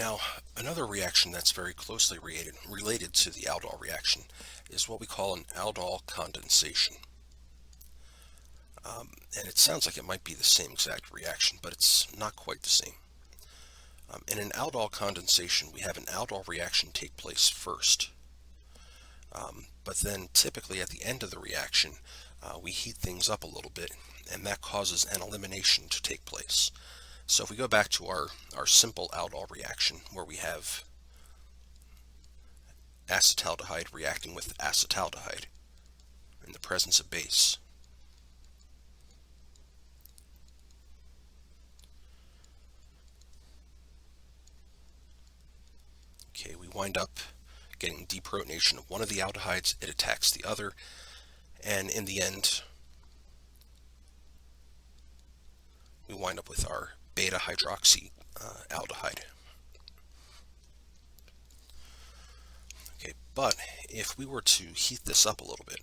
Now, another reaction that's very closely related to the aldol reaction is what we call an aldol condensation. And it sounds like it might be the same exact reaction, but it's not quite the same. In an aldol condensation, we have an aldol reaction take place first. But then typically at the end of the reaction, we heat things up a little bit, and that causes an elimination to take place. So if we go back to our simple aldol reaction where we have acetaldehyde reacting with acetaldehyde in the presence of base. Okay, we wind up getting deprotonation of one of the aldehydes, it attacks the other, and in the end, we wind up with our beta hydroxy aldehyde. Okay, but if we were to heat this up a little bit,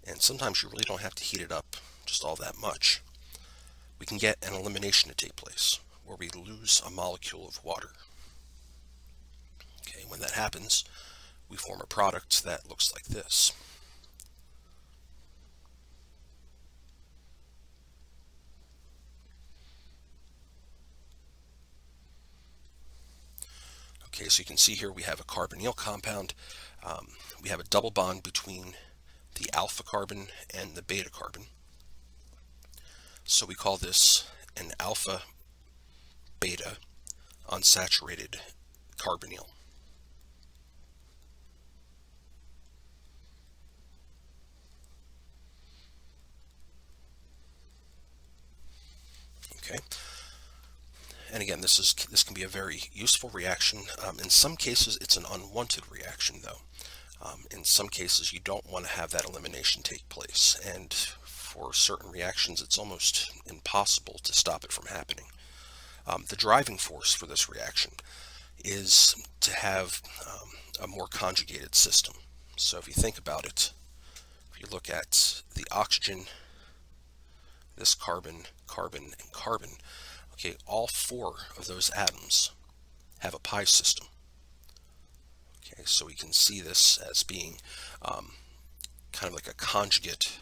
and sometimes you really don't have to heat it up just all that much, we can get an elimination to take place where we lose a molecule of water. Okay, when that happens, we form a product that looks like this. Okay, so you can see here we have a carbonyl compound. We have a double bond between the alpha carbon and the beta carbon. So we call this an alpha beta unsaturated carbonyl. Okay. And again, this can be a very useful reaction. In some cases, it's an unwanted reaction, though. In some cases, you don't want to have that elimination take place, and for certain reactions, it's almost impossible to stop it from happening. The driving force for this reaction is to have a more conjugated system. So if you think about it, if you look at the oxygen, this carbon, carbon, and carbon, okay, all four of those atoms have a pi system. Okay, so we can see this as being kind of like a conjugate.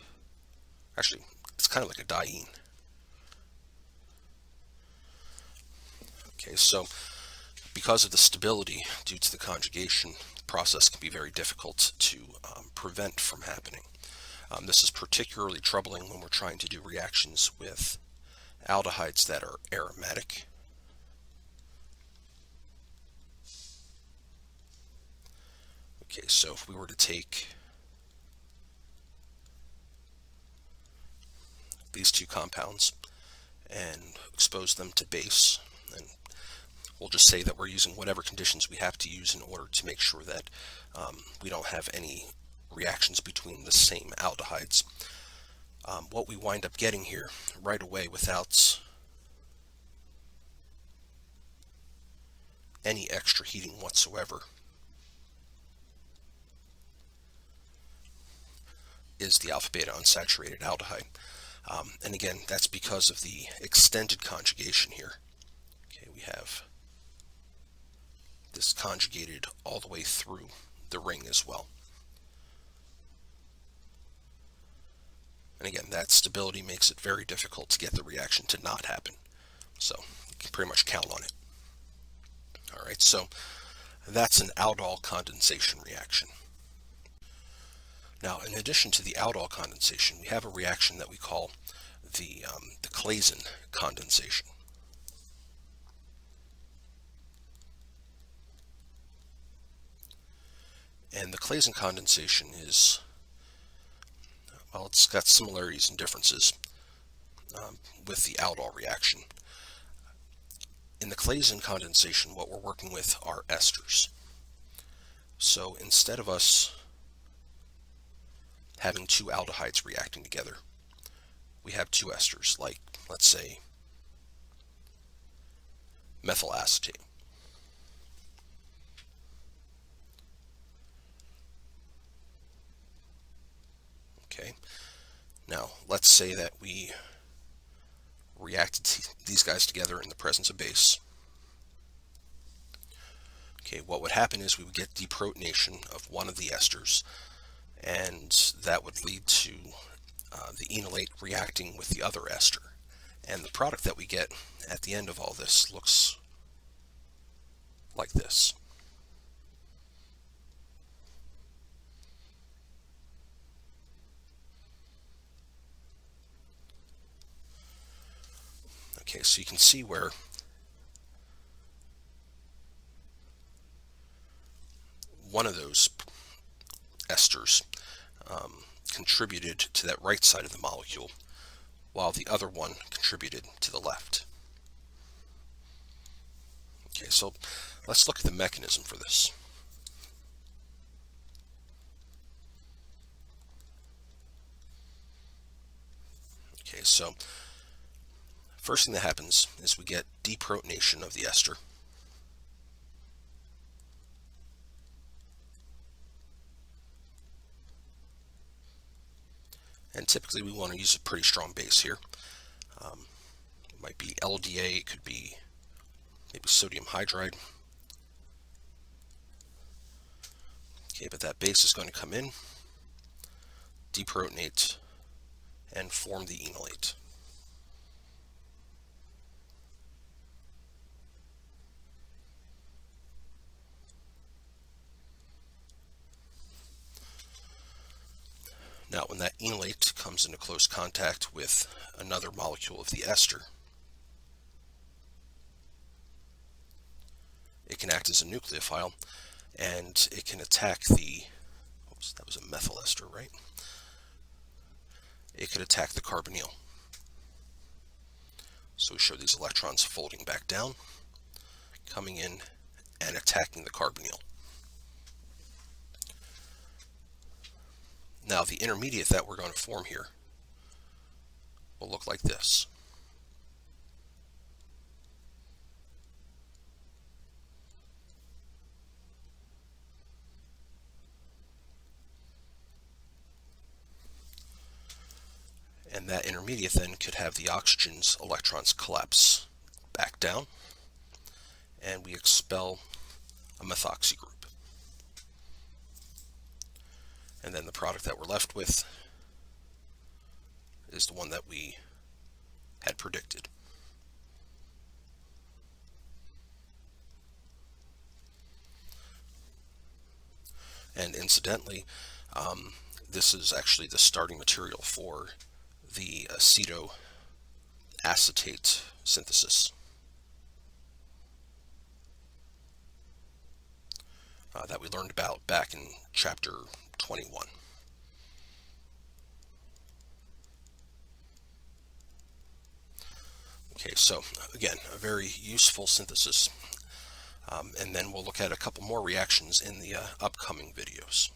Actually, it's kind of like a diene. Okay, so because of the stability due to the conjugation, the process can be very difficult to prevent from happening. This is particularly troubling when we're trying to do reactions with aldehydes that are aromatic. Okay, so if we were to take these two compounds and expose them to base, and we'll just say that we're using whatever conditions we have to use in order to make sure that we don't have any reactions between the same aldehydes. What we wind up getting here right away without any extra heating whatsoever is the alpha beta unsaturated aldehyde. And again, that's because of the extended conjugation here. Okay, we have this conjugated all the way through the ring as well. And again, that stability makes it very difficult to get the reaction to not happen. So you can pretty much count on it. All right, so that's an aldol condensation reaction. Now, in addition to the aldol condensation, we have a reaction that we call the Claisen condensation. And the Claisen condensation is, well, it's got similarities and differences with the aldol reaction. In the Claisen condensation, what we're working with are esters. So instead of us having two aldehydes reacting together, we have two esters, like, let's say, methyl acetate. Okay, now let's say that we reacted these guys together in the presence of base. Okay, what would happen is we would get deprotonation of one of the esters, and that would lead to the enolate reacting with the other ester. And the product that we get at the end of all this looks like this. Okay, so you can see where one of those esters contributed to that right side of the molecule, while the other one contributed to the left. Okay, so let's look at the mechanism for this. Okay, so first thing that happens is we get deprotonation of the ester. And typically we want to use a pretty strong base here. It might be LDA, it could be maybe sodium hydride. Okay, but that base is going to come in, deprotonate, and form the enolate. Now, when that enolate comes into close contact with another molecule of the ester, it can act as a nucleophile, and it can attack the, oops, that was a methyl ester, right? It could attack the carbonyl. So we show these electrons folding back down, coming in and attacking the carbonyl. Now the intermediate that we're going to form here will look like this. And that intermediate then could have the oxygen's electrons collapse back down, and we expel a methoxy group. And then the product that we're left with is the one that we had predicted. And incidentally, this is actually the starting material for the acetoacetate synthesis that we learned about back in chapter 21. Okay, so again, a very useful synthesis, and then we'll look at a couple more reactions in the upcoming videos.